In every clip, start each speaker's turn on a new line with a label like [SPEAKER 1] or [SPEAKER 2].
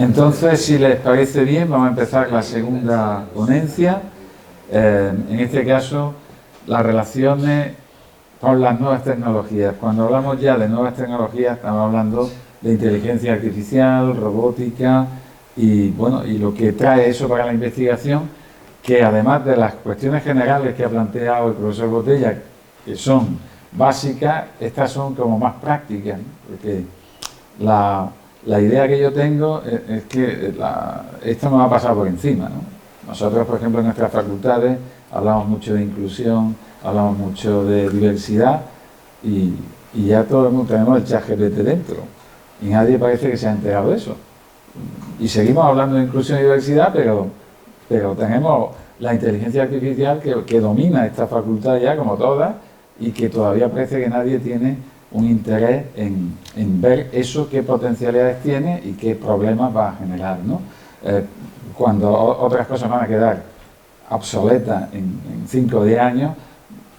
[SPEAKER 1] Entonces, si les parece bien, vamos a empezar la segunda ponencia. En este caso, las relaciones con las nuevas tecnologías. Cuando hablamos ya de nuevas tecnologías, estamos hablando de inteligencia artificial, robótica y, bueno, y lo que trae eso para la investigación, que además de las cuestiones generales que ha planteado el profesor Botella, que son básicas, estas son como más prácticas, ¿no? Porque la idea que yo tengo es que esto nos va a pasar por encima, ¿no? Nosotros, por ejemplo, en nuestras facultades hablamos mucho de inclusión, hablamos mucho de diversidad y ya todo el mundo tenemos el ChatGPT dentro y nadie parece que se ha enterado de eso. Y seguimos hablando de inclusión y diversidad, pero tenemos la inteligencia artificial que domina esta facultad ya como todas y que todavía parece que nadie tiene un interés en ver eso, qué potencialidades tiene y qué problemas va a generar, ¿no? Cuando otras cosas van a quedar obsoletas en 5 o 10 años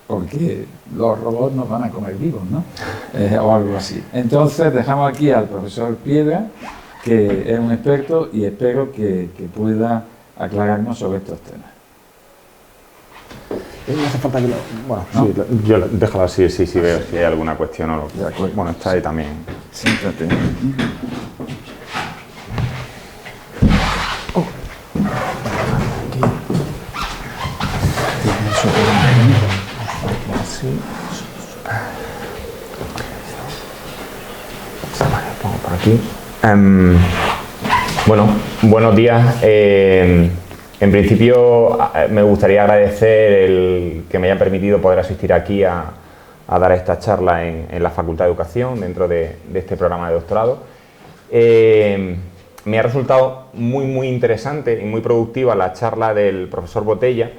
[SPEAKER 1] porque los robots nos van a comer vivos, ¿no? O algo así. Entonces dejamos aquí al profesor Piedra, que es un experto y espero que pueda aclararnos sobre estos temas.
[SPEAKER 2] No hace falta que lo... Bueno,
[SPEAKER 1] ¿no?
[SPEAKER 2] Sí, yo déjalo así, sí, veo si hay alguna cuestión o lo que... Bueno, está ahí también.
[SPEAKER 1] Siéntate.
[SPEAKER 2] Así. Pongo por aquí. Bueno, buenos días. En principio me gustaría agradecer el que me hayan permitido poder asistir aquí a dar esta charla en la Facultad de Educación dentro de este programa de doctorado. Me ha resultado muy interesante y muy productiva la charla del profesor Botella,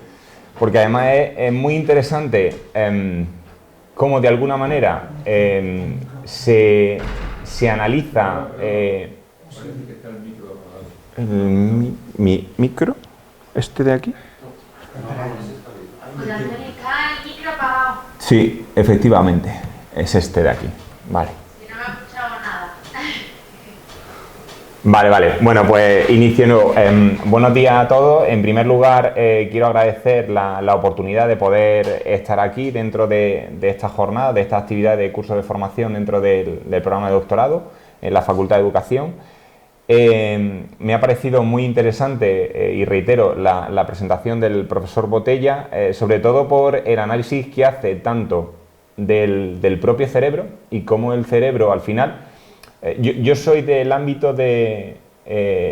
[SPEAKER 2] porque además es muy interesante cómo de alguna manera se analiza mi micro. ¿Este de aquí? Sí, efectivamente, es este de aquí. Vale.
[SPEAKER 3] Si no me he escuchado nada.
[SPEAKER 2] Vale. Bueno, pues inicio nuevo. Buenos días a todos. En primer lugar, quiero agradecer la oportunidad de poder estar aquí dentro de esta jornada, de esta actividad de curso de formación dentro del programa de doctorado en la Facultad de Educación. Me ha parecido muy interesante y reitero la presentación del profesor Botella, sobre todo por el análisis que hace tanto del propio cerebro y cómo el cerebro al final... Yo soy del ámbito de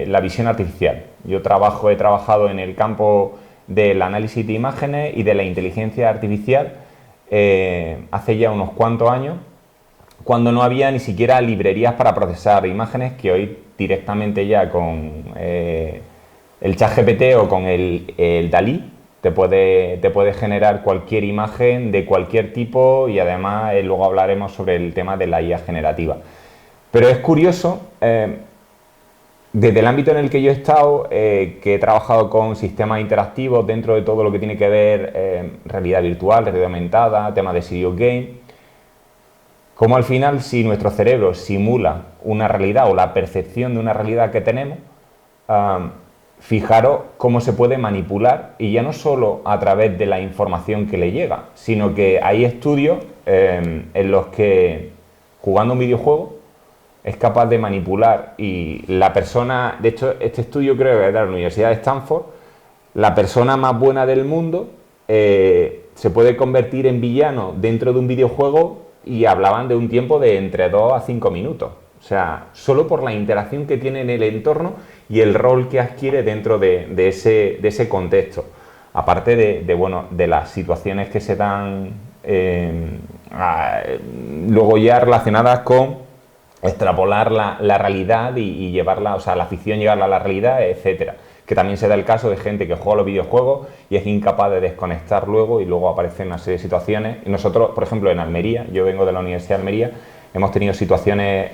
[SPEAKER 2] la visión artificial. Yo he trabajado en el campo del análisis de imágenes y de la inteligencia artificial hace ya unos cuantos años, cuando no había ni siquiera librerías para procesar imágenes, que hoy directamente ya con el ChatGPT o con el DALL-E te puede generar cualquier imagen de cualquier tipo y además luego hablaremos sobre el tema de la IA generativa. Pero es curioso, desde el ámbito en el que yo he estado, que he trabajado con sistemas interactivos dentro de todo lo que tiene que ver realidad virtual, realidad aumentada, temas de serious game, como al final si nuestro cerebro simula una realidad o la percepción de una realidad que tenemos, fijaros cómo se puede manipular y ya no solo a través de la información que le llega, sino que hay estudios en los que jugando un videojuego es capaz de manipular y la persona, de hecho este estudio creo que es de la Universidad de Stanford, la persona más buena del mundo se puede convertir en villano dentro de un videojuego y hablaban de un tiempo de entre 2 a 5 minutos. O sea, solo por la interacción que tiene en el entorno y el rol que adquiere dentro de ese contexto. Aparte de las situaciones que se dan luego ya relacionadas con extrapolar la realidad y llevarla, o sea, la ficción llevarla a la realidad, etcétera. Que también se da el caso de gente que juega a los videojuegos y es incapaz de desconectar luego y luego aparecen una serie de situaciones. Y nosotros, por ejemplo, en Almería, yo vengo de la Universidad de Almería, hemos tenido situaciones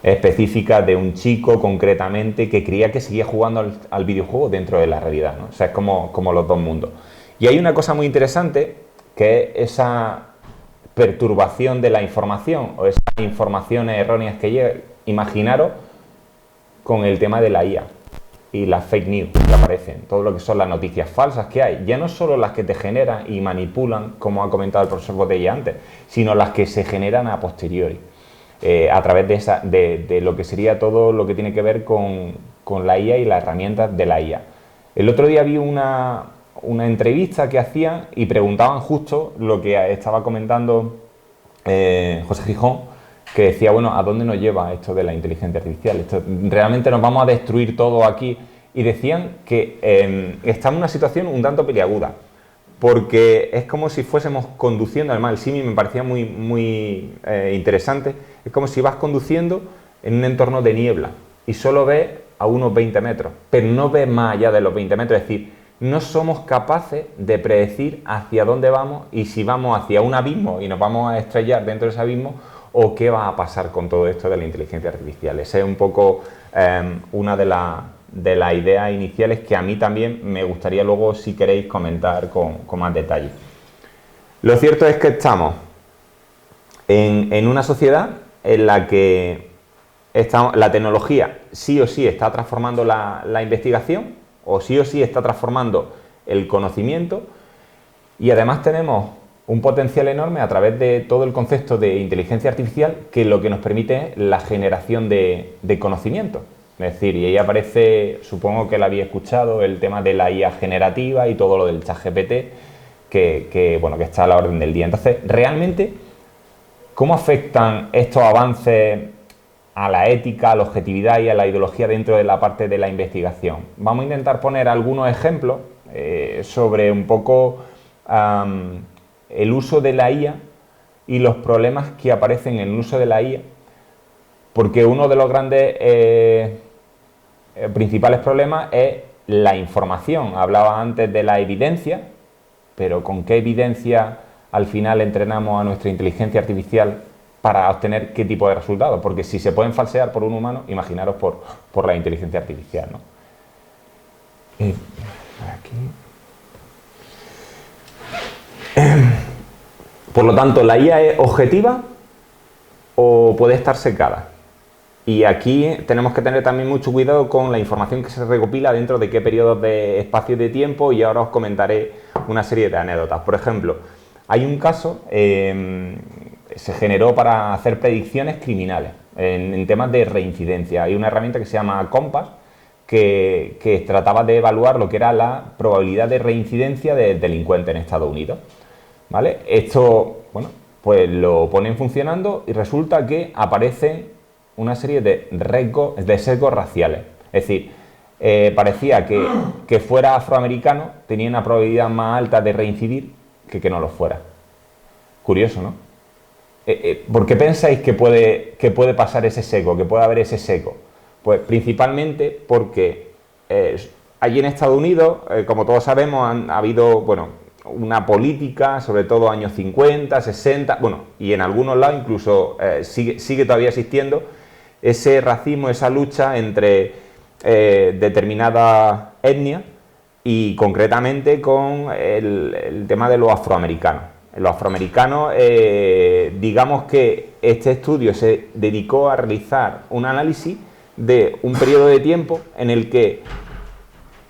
[SPEAKER 2] específicas de un chico concretamente que creía que seguía jugando al videojuego dentro de la realidad, ¿no? O sea, es como los dos mundos. Y hay una cosa muy interesante que es esa perturbación de la información o esas informaciones erróneas que llega. Imaginaros con el tema de la IA y las fake news que aparecen, todo lo que son las noticias falsas que hay, ya no solo las que te generan y manipulan, como ha comentado el profesor Botella antes, sino las que se generan a posteriori, a través de lo que sería todo lo que tiene que ver con la IA y las herramientas de la IA. El otro día vi una entrevista que hacían y preguntaban justo lo que estaba comentando José Gijón, que decía, bueno, ¿a dónde nos lleva esto de la inteligencia artificial? ¿Realmente nos vamos a destruir todo aquí? Y decían que está en una situación un tanto peliaguda, porque es como si fuésemos conduciendo, además el símil me parecía muy interesante, es como si vas conduciendo en un entorno de niebla y solo ves a unos 20 metros, pero no ves más allá de los 20 metros, es decir, no somos capaces de predecir hacia dónde vamos y si vamos hacia un abismo y nos vamos a estrellar dentro de ese abismo, o qué va a pasar con todo esto de la inteligencia artificial. Esa es un poco una de las ideas iniciales que a mí también me gustaría luego, si queréis, comentar con más detalle. Lo cierto es que estamos en una sociedad en la que la tecnología sí o sí está transformando la investigación, o sí está transformando el conocimiento, y además tenemos un potencial enorme a través de todo el concepto de inteligencia artificial, que lo que nos permite es la generación de conocimiento. Es decir, y ahí aparece, supongo que lo había escuchado, el tema de la IA generativa y todo lo del ChatGPT, que está a la orden del día. Entonces, realmente, ¿cómo afectan estos avances a la ética, a la objetividad y a la ideología dentro de la parte de la investigación? Vamos a intentar poner algunos ejemplos sobre un poco el uso de la IA y los problemas que aparecen en el uso de la IA, porque uno de los grandes principales problemas es la información. Hablaba antes de la evidencia, pero ¿con qué evidencia al final entrenamos a nuestra inteligencia artificial para obtener qué tipo de resultados? Porque si se pueden falsear por un humano, imaginaros por la inteligencia artificial, ¿no? Aquí. Por lo tanto, ¿la IA es objetiva o puede estar secada? Y aquí tenemos que tener también mucho cuidado con la información que se recopila dentro de qué periodos de espacio y de tiempo, y ahora os comentaré una serie de anécdotas. Por ejemplo, hay un caso, se generó para hacer predicciones criminales en temas de reincidencia. Hay una herramienta que se llama Compass, que trataba de evaluar lo que era la probabilidad de reincidencia de delincuentes en Estados Unidos. ¿Vale? Esto, bueno, pues lo ponen funcionando y resulta que aparecen una serie de sesgos raciales. Es decir, parecía que fuera afroamericano tenía una probabilidad más alta de reincidir que no lo fuera. Curioso, ¿no? ¿Por qué pensáis que puede pasar ese sesgo, que puede haber ese sesgo? Pues principalmente porque allí en Estados Unidos, como todos sabemos, ha habido, bueno, una política, sobre todo años 50, 60, bueno, y en algunos lados incluso sigue todavía existiendo ese racismo, esa lucha entre determinadas etnias y concretamente con el tema de los afroamericanos. Los afroamericanos, digamos que este estudio se dedicó a realizar un análisis de un periodo de tiempo en el que,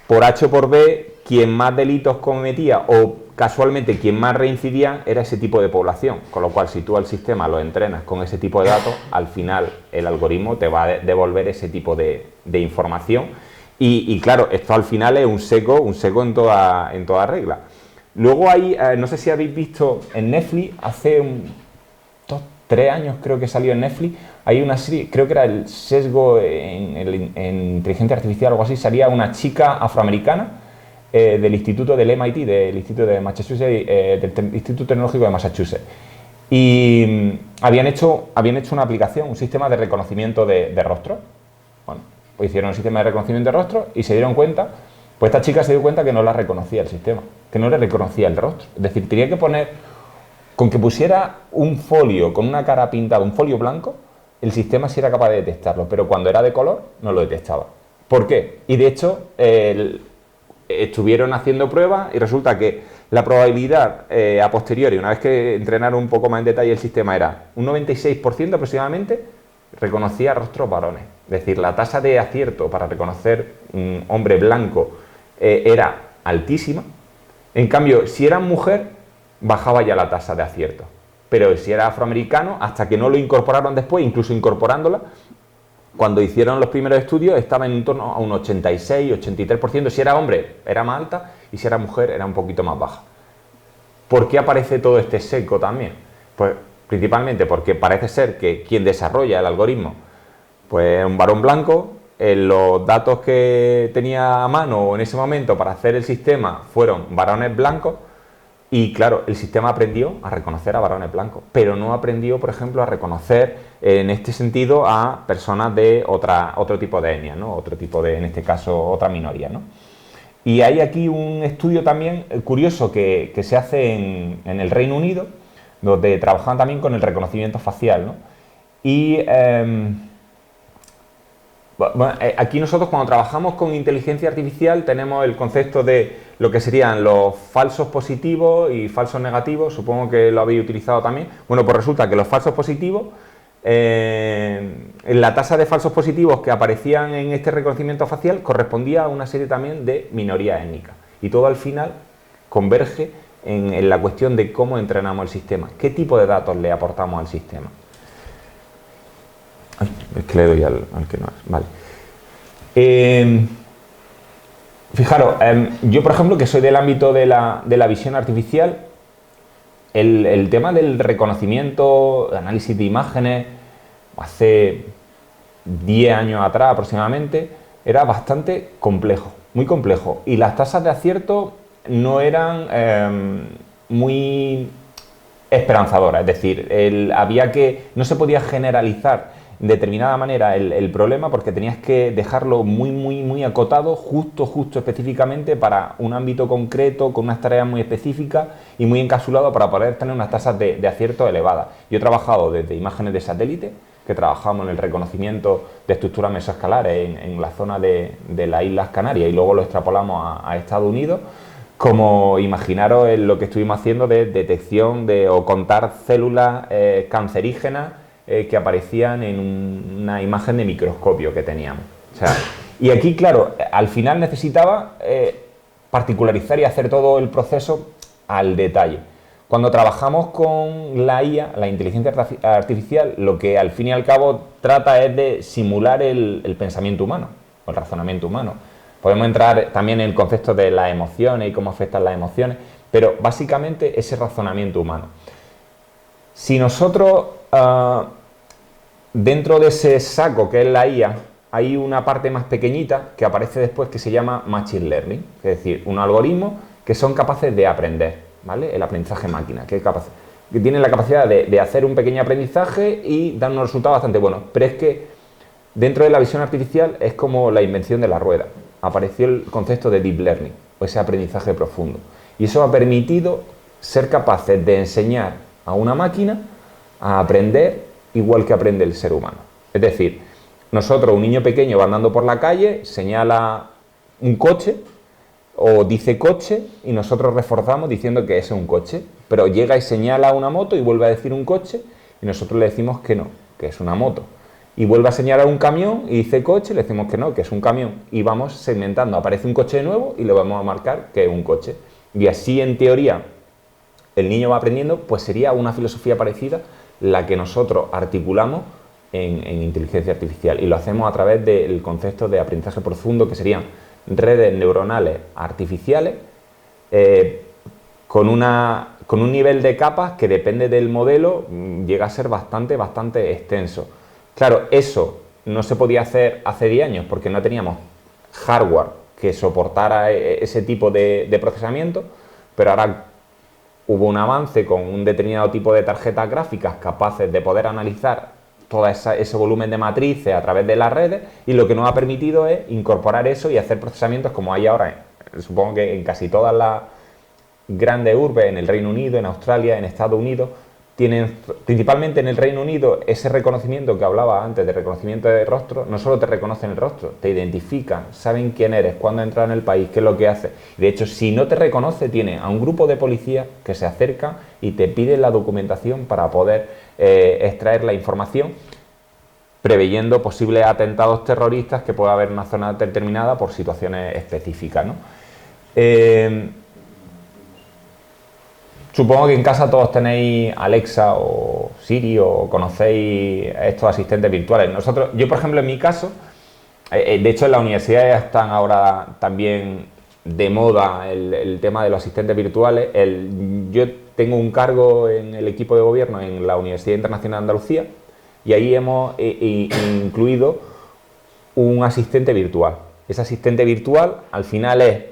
[SPEAKER 2] por H o por B, quien más delitos cometía o casualmente quien más reincidía era ese tipo de población, con lo cual si tú al sistema lo entrenas con ese tipo de datos, al final el algoritmo te va a devolver ese tipo de información y claro, esto al final es un seco en toda regla. Luego hay, no sé si habéis visto en Netflix, hace 3 años creo que salió en Netflix, hay una serie, creo que era el sesgo en inteligencia artificial o algo así, salía una chica afroamericana del instituto del MIT, del instituto de Massachusetts, del Instituto Tecnológico de Massachusetts, y habían hecho una aplicación, un sistema de reconocimiento de rostro. Bueno, pues hicieron un sistema de reconocimiento de rostro y se dieron cuenta, pues esta chica se dio cuenta que no la reconocía el sistema, que no le reconocía el rostro, es decir, tenía que poner, con que pusiera un folio con una cara pintada, un folio blanco, el sistema sí era capaz de detectarlo, pero cuando era de color no lo detectaba. ¿Por qué? Y de hecho, estuvieron haciendo pruebas y resulta que la probabilidad a posteriori, una vez que entrenaron un poco más en detalle el sistema, era un 96% aproximadamente, reconocía rostros varones. Es decir, la tasa de acierto para reconocer un hombre blanco era altísima. En cambio, si era mujer, bajaba ya la tasa de acierto. Pero si era afroamericano, hasta que no lo incorporaron después, incluso incorporándola, cuando hicieron los primeros estudios estaba en torno a un 86, 83%. Si era hombre, era más alta, y si era mujer, era un poquito más baja. ¿Por qué aparece todo este seco también? Pues principalmente porque parece ser que quien desarrolla el algoritmo pues es un varón blanco. Los datos que tenía a mano en ese momento para hacer el sistema fueron varones blancos, y claro, el sistema aprendió a reconocer a varones blancos, pero no aprendió, por ejemplo, a reconocer en este sentido a personas de otro tipo de etnia, ¿no? Otro tipo de, en este caso, otra minoría, ¿no? Y hay aquí un estudio también curioso que se hace en el Reino Unido, donde trabajan también con el reconocimiento facial, ¿no? Y bueno, aquí nosotros cuando trabajamos con inteligencia artificial tenemos el concepto de lo que serían los falsos positivos y falsos negativos. Supongo que lo habéis utilizado también. Bueno, pues resulta que los falsos positivos, en la tasa de falsos positivos que aparecían en este reconocimiento facial correspondía a una serie también de minorías étnicas. Y todo al final converge en la cuestión de cómo entrenamos el sistema, qué tipo de datos le aportamos al sistema. Ay, es que le doy al que no es. Vale. Fijaros, yo por ejemplo que soy del ámbito de la visión artificial, el tema del reconocimiento, análisis de imágenes, hace 10 años atrás aproximadamente, era bastante complejo, muy complejo. Y las tasas de acierto no eran muy esperanzadoras, es decir, no se podía generalizar de determinada manera el problema, porque tenías que dejarlo muy acotado, justo específicamente para un ámbito concreto, con unas tareas muy específicas y muy encapsulado para poder tener unas tasas de acierto elevadas. Yo he trabajado desde imágenes de satélite, que trabajamos en el reconocimiento de estructuras mesoescalares en la zona de las Islas Canarias, y luego lo extrapolamos a Estados Unidos, como imaginaros en lo que estuvimos haciendo de detección o contar células cancerígenas que aparecían en una imagen de microscopio que teníamos. O sea, y aquí, claro, al final necesitaba particularizar y hacer todo el proceso al detalle. Cuando trabajamos con la IA, la inteligencia artificial, lo que al fin y al cabo trata es de simular el pensamiento humano, o el razonamiento humano. Podemos entrar también en el concepto de las emociones y cómo afectan las emociones, pero básicamente ese razonamiento humano. Si nosotros, dentro de ese saco que es la IA, hay una parte más pequeñita que aparece después que se llama Machine Learning, es decir, un algoritmo que son capaces de aprender, ¿vale? El aprendizaje máquina, que tienen la capacidad de hacer un pequeño aprendizaje y dar unos resultados bastante buenos. Pero es que dentro de la visión artificial es como la invención de la rueda. Apareció el concepto de Deep Learning, o ese aprendizaje profundo. Y eso ha permitido ser capaces de enseñar a una máquina a aprender igual que aprende el ser humano. Es decir, nosotros, un niño pequeño va andando por la calle, señala un coche o dice coche y nosotros reforzamos diciendo que ese es un coche, pero llega y señala una moto y vuelve a decir un coche y nosotros le decimos que no, que es una moto. Y vuelve a señalar un camión y dice coche, le decimos que no, que es un camión. Y vamos segmentando, aparece un coche de nuevo y le vamos a marcar que es un coche. Y así, en teoría, el niño va aprendiendo, pues sería una filosofía parecida la que nosotros articulamos en inteligencia artificial. Y lo hacemos a través del concepto de aprendizaje profundo, que serían redes neuronales artificiales con un nivel de capas que depende del modelo, llega a ser bastante extenso. Claro, eso no se podía hacer hace 10 años porque no teníamos hardware que soportara ese tipo de procesamiento, pero ahora hubo un avance con un determinado tipo de tarjetas gráficas capaces de poder analizar todo ese volumen de matrices a través de las redes, y lo que nos ha permitido es incorporar eso y hacer procesamientos como hay ahora, supongo que en casi todas las grandes urbes, en el Reino Unido, en Australia, en Estados Unidos, tienen, principalmente en el Reino Unido, ese reconocimiento que hablaba antes de reconocimiento de rostro. No solo te reconocen el rostro, te identifican, saben quién eres, cuándo entras en el país, qué es lo que haces. De hecho, si no te reconoce, tiene a un grupo de policías que se acercan y te piden la documentación para poder extraer la información. preveyendo posibles atentados terroristas que pueda haber en una zona determinada por situaciones específicas, ¿no? Supongo que en casa todos tenéis Alexa o Siri o conocéis estos asistentes virtuales. Yo por ejemplo en mi caso, de hecho en la universidad están ahora también de moda el tema de los asistentes virtuales. Yo tengo un cargo en el equipo de gobierno en la Universidad Internacional de Andalucía y ahí hemos incluido un asistente virtual. Ese asistente virtual al final es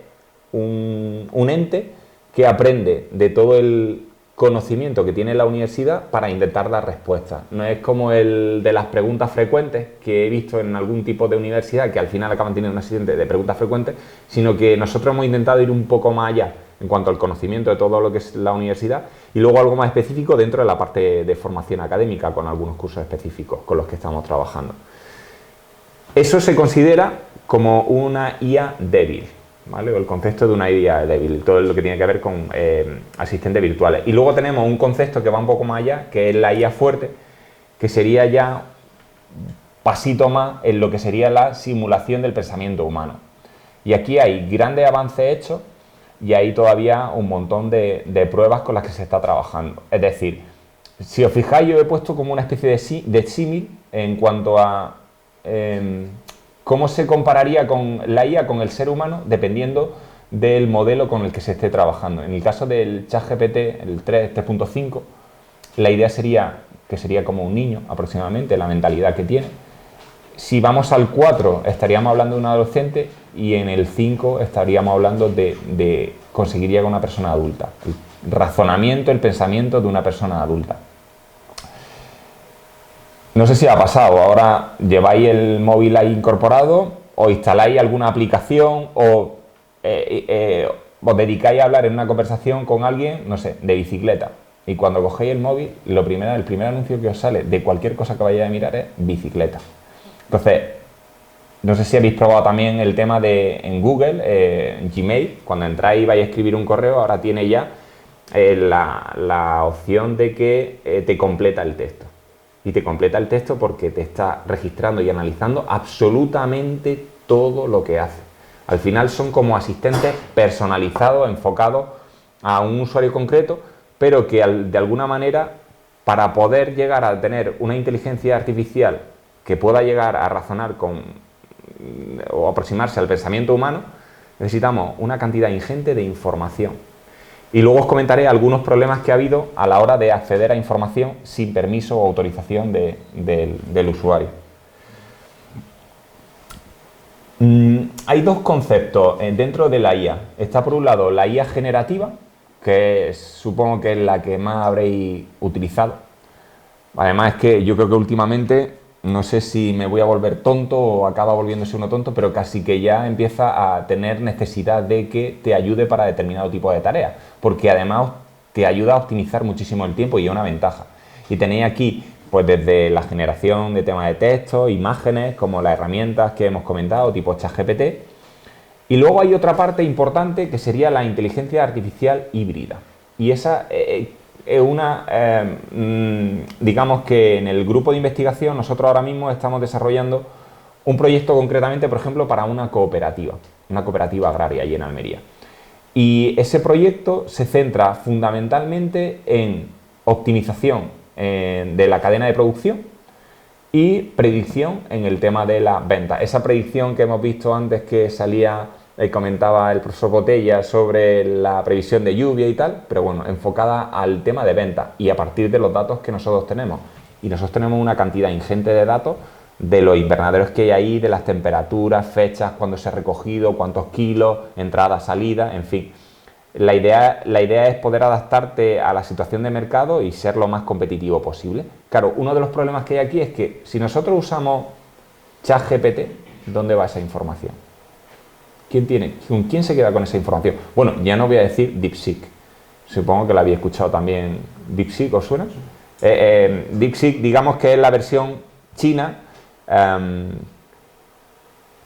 [SPEAKER 2] un ente que aprende de todo el conocimiento que tiene la universidad para intentar dar respuestas. No es como el de las preguntas frecuentes que he visto en algún tipo de universidad que al final acaban teniendo un asistente de preguntas frecuentes, sino que nosotros hemos intentado ir un poco más allá en cuanto al conocimiento de todo lo que es la universidad y luego algo más específico dentro de la parte de formación académica con algunos cursos específicos con los que estamos trabajando. Eso se considera como una IA débil, ¿vale? O el concepto de una IA débil, todo lo que tiene que ver con asistentes virtuales. Y luego tenemos un concepto que va un poco más allá, que es la IA fuerte, que sería ya pasito más en lo que sería la simulación del pensamiento humano. Y aquí hay grandes avances hechos y hay todavía un montón de pruebas con las que se está trabajando. Es decir, si os fijáis, yo he puesto como una especie de símil en cuanto a cómo se compararía con la IA con el ser humano dependiendo del modelo con el que se esté trabajando. En el caso del ChatGPT, el 3.5, la idea sería que sería como un niño aproximadamente, la mentalidad que tiene. Si vamos al 4 estaríamos hablando de un adolescente y en el 5 estaríamos hablando de conseguir llegar a una persona adulta. El razonamiento, el pensamiento de una persona adulta. No sé si ha pasado, ahora lleváis el móvil ahí incorporado o instaláis alguna aplicación o os dedicáis a hablar en una conversación con alguien, no sé, de bicicleta. Y cuando cogéis el móvil, el primer anuncio que os sale de cualquier cosa que vayáis a mirar es bicicleta. Entonces, no sé si habéis probado también el tema de en Google, en Gmail, cuando entráis y vais a escribir un correo, ahora tiene ya la opción de que te completa el texto. Y te completa el texto porque te está registrando y analizando absolutamente todo lo que hace. Al final son como asistentes personalizados, enfocados a un usuario concreto, pero que de alguna manera, para poder llegar a tener una inteligencia artificial que pueda llegar a razonar o aproximarse al pensamiento humano, necesitamos una cantidad ingente de información. Y luego os comentaré algunos problemas que ha habido a la hora de acceder a información sin permiso o autorización del usuario. Hay dos conceptos dentro de la IA. Está por un lado la IA generativa, que supongo que es la que más habréis utilizado. Además es que yo creo que últimamente, no sé si me voy a volver tonto o acaba volviéndose uno tonto, pero casi que ya empieza a tener necesidad de que te ayude para determinado tipo de tareas, porque además te ayuda a optimizar muchísimo el tiempo y es una ventaja. Y tenéis aquí, pues desde la generación de temas de texto, imágenes, como las herramientas que hemos comentado, tipo ChatGPT. Y luego hay otra parte importante que sería la inteligencia artificial híbrida. Y esa es una, digamos que en el grupo de investigación nosotros ahora mismo estamos desarrollando un proyecto concretamente, por ejemplo, para una cooperativa agraria allí en Almería. Y ese proyecto se centra fundamentalmente en optimización de la cadena de producción y predicción en el tema de las ventas. Esa predicción que hemos visto antes que salía, comentaba el profesor Botella sobre la previsión de lluvia y tal, pero bueno, enfocada al tema de ventas y a partir de los datos que nosotros tenemos. Y nosotros tenemos una cantidad ingente de datos de los invernaderos que hay ahí, de las temperaturas, fechas, cuándo se ha recogido, cuántos kilos, entrada, salida, en fin. La idea es poder adaptarte a la situación de mercado y ser lo más competitivo posible. Claro, uno de los problemas que hay aquí es que si nosotros usamos ChatGPT, ¿dónde va esa información? ¿Con quién se queda con esa información? Bueno, ya no voy a decir DeepSeek. Supongo que la había escuchado también. ¿DeepSeek os suena? DeepSeek, digamos que es la versión china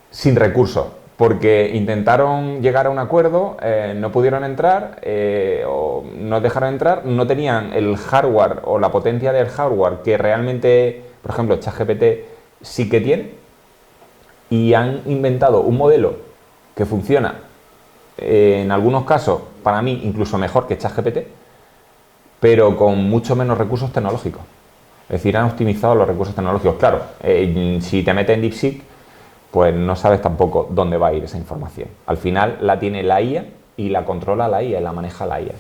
[SPEAKER 2] sin recursos, porque intentaron llegar a un acuerdo, no pudieron entrar o no dejaron entrar, no tenían el hardware o la potencia del hardware que realmente, por ejemplo, ChatGPT sí que tiene y han inventado un modelo que funciona en algunos casos, para mí, incluso mejor que ChatGPT, pero con mucho menos recursos tecnológicos. Es decir, han optimizado los recursos tecnológicos. Claro, si te metes en DeepSeek, pues no sabes tampoco dónde va a ir esa información. Al final la tiene la IA y la controla la IA, la maneja la IA.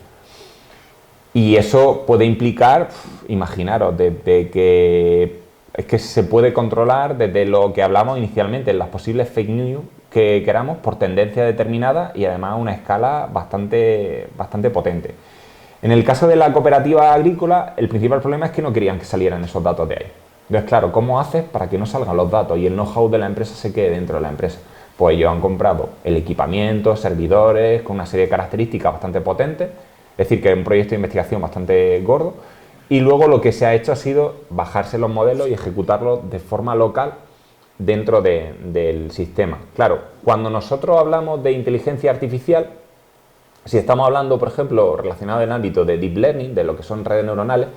[SPEAKER 2] Y eso puede implicar, imaginaros, desde que es que se puede controlar desde lo que hablamos inicialmente, las posibles fake news que queramos por tendencia determinada y además a una escala bastante potente. En el caso de la cooperativa agrícola, el principal problema es que no querían que salieran esos datos de ahí. Entonces, claro, ¿cómo haces para que no salgan los datos y el know-how de la empresa se quede dentro de la empresa? Pues ellos han comprado el equipamiento, servidores, con una serie de características bastante potentes, es decir, que es un proyecto de investigación bastante gordo, y luego lo que se ha hecho ha sido bajarse los modelos y ejecutarlos de forma local dentro del sistema. Claro, cuando nosotros hablamos de inteligencia artificial, si estamos hablando, por ejemplo, relacionado en el ámbito de Deep Learning, de lo que son redes neuronales,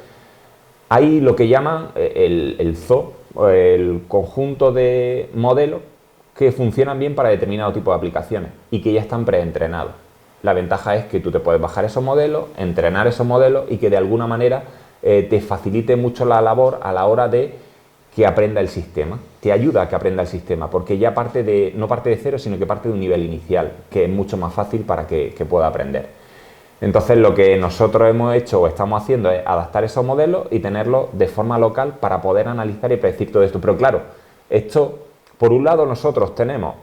[SPEAKER 2] hay lo que llaman el zoo, el conjunto de modelos que funcionan bien para determinado tipo de aplicaciones y que ya están preentrenados. La ventaja es que tú te puedes bajar esos modelos, entrenar esos modelos y que de alguna manera te facilite mucho la labor a la hora de que aprenda el sistema. Te ayuda a que aprenda el sistema porque ya no parte de cero, sino que parte de un nivel inicial, que es mucho más fácil para que pueda aprender. Entonces lo que nosotros hemos hecho o estamos haciendo es adaptar esos modelos y tenerlos de forma local para poder analizar y predecir todo esto. Pero claro, esto, por un lado nosotros tenemos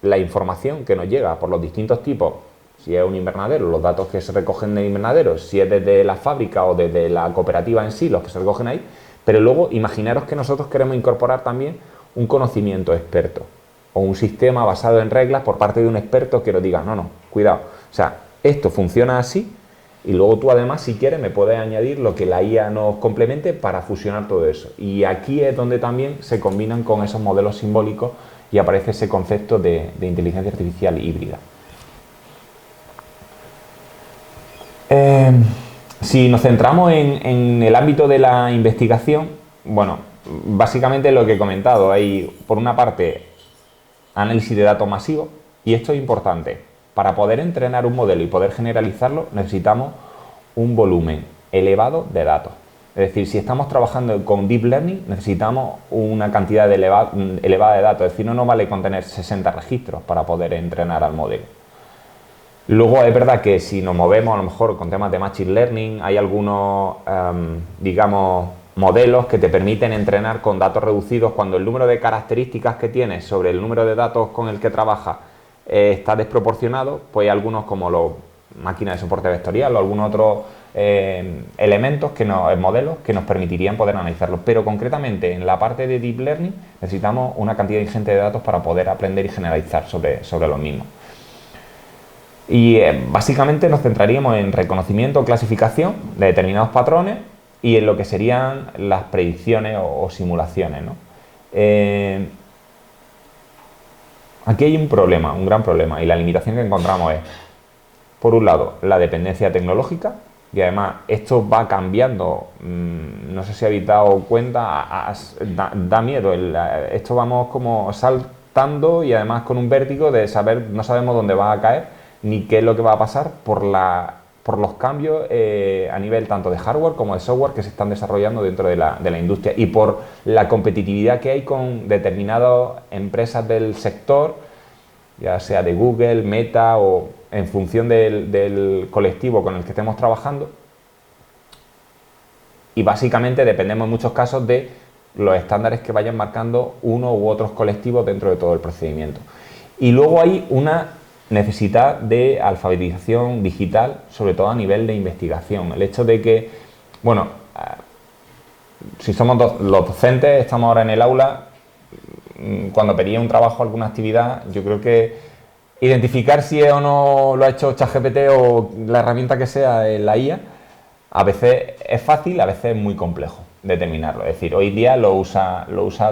[SPEAKER 2] la información que nos llega por los distintos tipos, si es un invernadero, los datos que se recogen del invernadero, si es desde la fábrica o desde la cooperativa en sí, los que se recogen ahí, pero luego imaginaros que nosotros queremos incorporar también un conocimiento experto o un sistema basado en reglas por parte de un experto que nos diga, no, cuidado, o sea, esto funciona así y luego tú además si quieres me puedes añadir lo que la IA nos complemente para fusionar todo eso. Y aquí es donde también se combinan con esos modelos simbólicos y aparece ese concepto de inteligencia artificial híbrida. Si nos centramos en el ámbito de la investigación, bueno, básicamente lo que he comentado, hay por una parte análisis de datos masivos y esto es importante. Para poder entrenar un modelo y poder generalizarlo necesitamos un volumen elevado de datos. Es decir, si estamos trabajando con Deep Learning necesitamos una cantidad elevada de datos, es decir, no nos vale con tener 60 registros para poder entrenar al modelo. Luego es verdad que si nos movemos a lo mejor con temas de Machine Learning, hay algunos, digamos, modelos que te permiten entrenar con datos reducidos cuando el número de características que tienes sobre el número de datos con el que trabajas está desproporcionado, pues hay algunos como las máquinas de soporte vectorial o algunos otros modelos que nos permitirían poder analizarlos. Pero concretamente en la parte de Deep Learning necesitamos una cantidad ingente de datos para poder aprender y generalizar sobre los mismos. Y básicamente nos centraríamos en reconocimiento o clasificación de determinados patrones y en lo que serían las predicciones o simulaciones, ¿no? Aquí hay un problema, un gran problema, y la limitación que encontramos es, por un lado, la dependencia tecnológica, y además esto va cambiando, no sé si habéis dado cuenta, da miedo, esto vamos como saltando y además con un vértigo de saber, no sabemos dónde va a caer, ni qué es lo que va a pasar por los cambios a nivel tanto de hardware como de software que se están desarrollando dentro de la industria y por la competitividad que hay con determinadas empresas del sector, ya sea de Google, Meta o en función del colectivo con el que estemos trabajando. Y básicamente dependemos en muchos casos de los estándares que vayan marcando uno u otros colectivos dentro de todo el procedimiento. Y luego hay una necesidad de alfabetización digital, sobre todo a nivel de investigación. El hecho de que, bueno, si somos los docentes, estamos ahora en el aula, cuando pedía un trabajo, alguna actividad, yo creo que identificar si es o no lo ha hecho ChatGPT o la herramienta que sea la IA, a veces es fácil, a veces es muy complejo determinarlo. Es decir, hoy día lo usa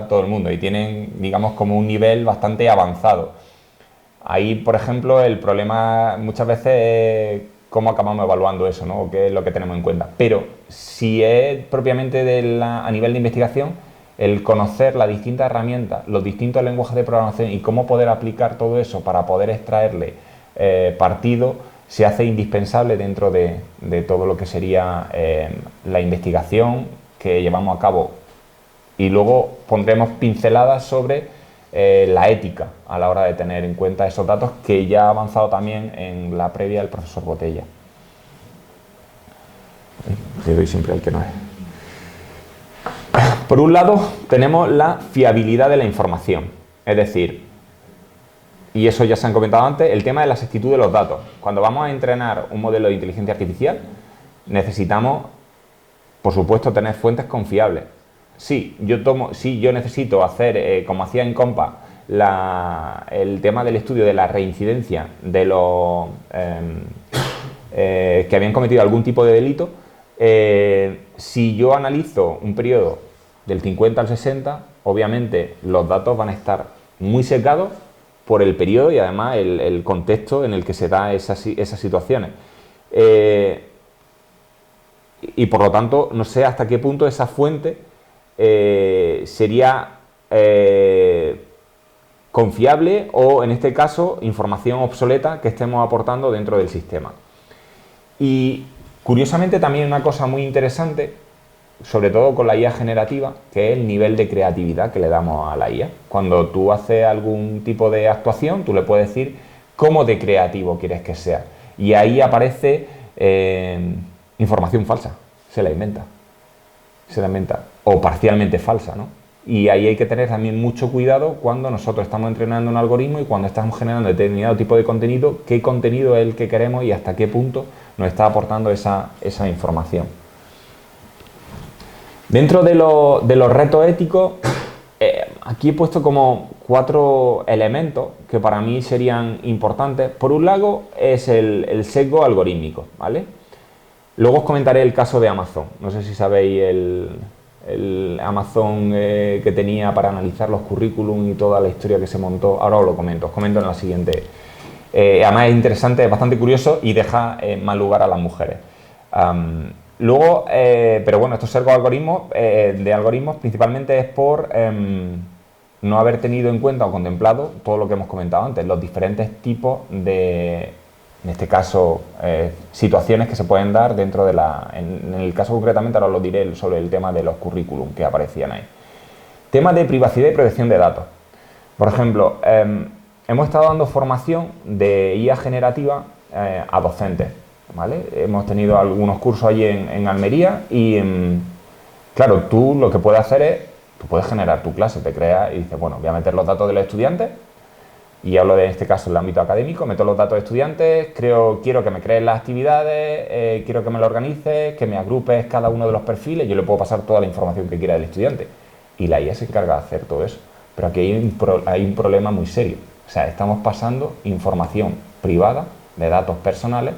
[SPEAKER 2] todo el mundo y tienen, digamos, como un nivel bastante avanzado. Ahí, por ejemplo, el problema muchas veces es cómo acabamos evaluando eso, ¿no? O qué es lo que tenemos en cuenta. Pero si es propiamente a nivel de investigación, el conocer las distintas herramientas, los distintos lenguajes de programación y cómo poder aplicar todo eso para poder extraerle partido, se hace indispensable dentro de todo lo que sería la investigación que llevamos a cabo. Y luego pondremos pinceladas sobre la ética a la hora de tener en cuenta esos datos, que ya ha avanzado también en la previa el profesor Botella. Le doy siempre al que no es. Por un lado, tenemos la fiabilidad de la información, es decir, y eso ya se han comentado antes, el tema de la exactitud de los datos. Cuando vamos a entrenar un modelo de inteligencia artificial, necesitamos, por supuesto, tener fuentes confiables. Sí, yo necesito hacer, como hacía en Compa, el tema del estudio de la reincidencia de los que habían cometido algún tipo de delito. Si yo analizo un periodo del 50 al 60, obviamente los datos van a estar muy sesgados por el periodo y además el contexto en el que se da esas situaciones. Y por lo tanto, no sé hasta qué punto esa fuente sería confiable o, en este caso, información obsoleta que estemos aportando dentro del sistema. Y curiosamente también una cosa muy interesante, sobre todo con la IA generativa, que es el nivel de creatividad que le damos a la IA. Cuando tú haces algún tipo de actuación, tú le puedes decir cómo de creativo quieres que sea. Y ahí aparece información falsa, se la inventa, o parcialmente falsa, ¿no? Y ahí hay que tener también mucho cuidado cuando nosotros estamos entrenando un algoritmo y cuando estamos generando determinado tipo de contenido, qué contenido es el que queremos y hasta qué punto nos está aportando esa información. Dentro de los retos éticos, aquí he puesto como 4 elementos que para mí serían importantes. Por un lado es el sesgo algorítmico, ¿vale? Luego os comentaré el caso de Amazon. No sé si sabéis el Amazon que tenía para analizar los currículum y toda la historia que se montó. Ahora os lo comento, en la siguiente. Además es interesante, es bastante curioso y deja mal lugar a las mujeres. Luego, pero bueno, estos sesgos de algoritmos principalmente es por no haber tenido en cuenta o contemplado todo lo que hemos comentado antes, los diferentes tipos de, en este caso, situaciones que se pueden dar dentro de en el caso concretamente, ahora os lo diré sobre el tema de los currículum que aparecían ahí. Tema de privacidad y protección de datos. Por ejemplo, hemos estado dando formación de IA generativa a docentes, ¿vale? Hemos tenido algunos cursos allí en Almería y, claro, tú lo que puedes hacer es, tú puedes generar tu clase, te creas y dices, bueno, voy a meter los datos de los estudiantes, y hablo de, en este caso, el ámbito académico, meto los datos de estudiantes, quiero que me crees las actividades, quiero que me lo organices, que me agrupes cada uno de los perfiles, yo le puedo pasar toda la información que quiera del estudiante. Y la IA se encarga de hacer todo eso. Pero aquí hay un problema muy serio. O sea, estamos pasando información privada de datos personales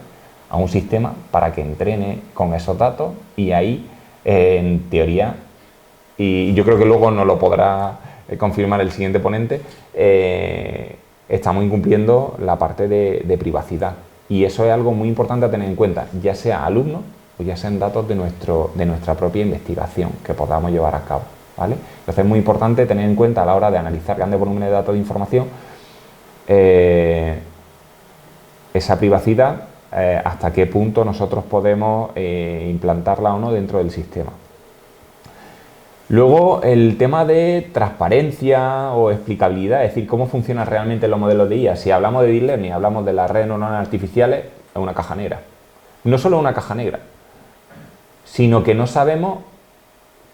[SPEAKER 2] a un sistema para que entrene con esos datos y ahí, en teoría, y yo creo que luego nos lo podrá confirmar el siguiente ponente, estamos incumpliendo la parte de privacidad. Y eso es algo muy importante a tener en cuenta, ya sea alumnos o ya sean datos de nuestra propia investigación que podamos llevar a cabo, ¿vale? Entonces es muy importante tener en cuenta a la hora de analizar grandes volúmenes de datos de información esa privacidad, hasta qué punto nosotros podemos implantarla o no dentro del sistema. Luego el tema de transparencia o explicabilidad, es decir, cómo funcionan realmente los modelos de IA. Si hablamos de Deep Learning, hablamos de las redes neuronales artificiales, es una caja negra. No solo una caja negra, sino que no sabemos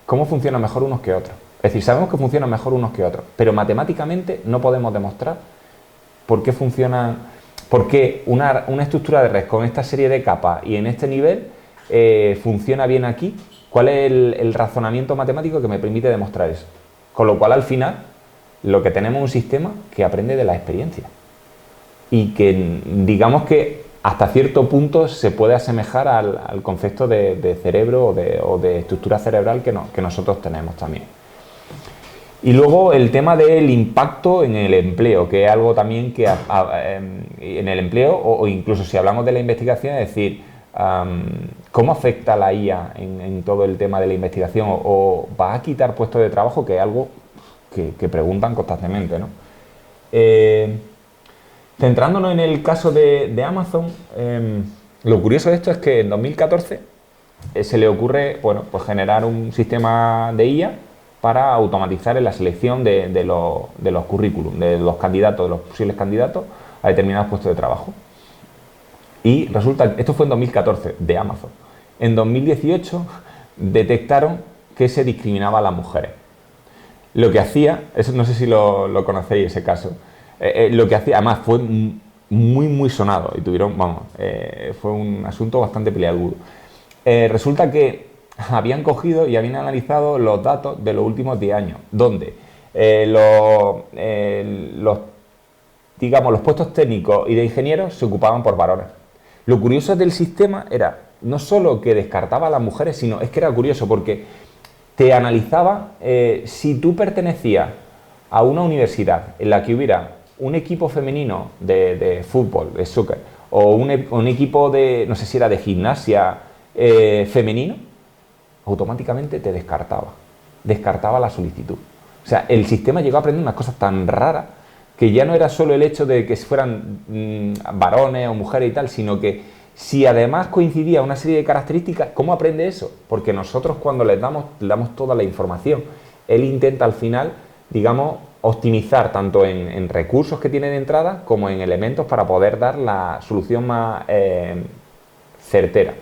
[SPEAKER 2] cómo funcionan mejor unos que otros. Es decir, sabemos que funcionan mejor unos que otros, pero matemáticamente no podemos demostrar por qué funciona, por qué una estructura de red con esta serie de capas y en este nivel funciona bien aquí. ¿Cuál es el razonamiento matemático que me permite demostrar eso? Con lo cual, al final, lo que tenemos es un sistema que aprende de la experiencia y que, digamos que hasta cierto punto se puede asemejar al concepto de cerebro o de estructura cerebral que nosotros tenemos también. Y luego el tema del impacto en el empleo, que es algo también que en el empleo, o incluso si hablamos de la investigación, es decir, ¿Cómo afecta la IA en todo el tema de la investigación? ¿O va a quitar puestos de trabajo? Que es algo que preguntan constantemente, ¿no? Centrándonos en el caso de Amazon, lo curioso de esto es que en 2014 se le ocurre, bueno, pues generar un sistema de IA para automatizar en la selección de los currículum, de los candidatos, de los posibles candidatos a determinados puestos de trabajo. Y resulta, esto fue en 2014, de Amazon. En 2018 detectaron que se discriminaba a las mujeres. Lo que hacía, eso no sé si lo conocéis ese caso, lo que hacía, además fue muy sonado y tuvieron, vamos, fue un asunto bastante peliagudo. Resulta que habían cogido y habían analizado los datos de los últimos 10 años, donde digamos, los puestos técnicos y de ingenieros se ocupaban por varones. Lo curioso del sistema era no solo que descartaba a las mujeres, sino es que era curioso porque te analizaba si tú pertenecías a una universidad en la que hubiera un equipo femenino de fútbol, de soccer, o un equipo de, no sé si era de gimnasia femenino, automáticamente te descartaba la solicitud. O sea, el sistema llegó a aprender unas cosas tan raras que ya no era solo el hecho de que fueran varones o mujeres y tal, sino que si además coincidía una serie de características, ¿cómo aprende eso? Porque nosotros cuando le damos toda la información, él intenta al final, digamos, optimizar tanto en recursos que tiene de entrada como en elementos para poder dar la solución más certera.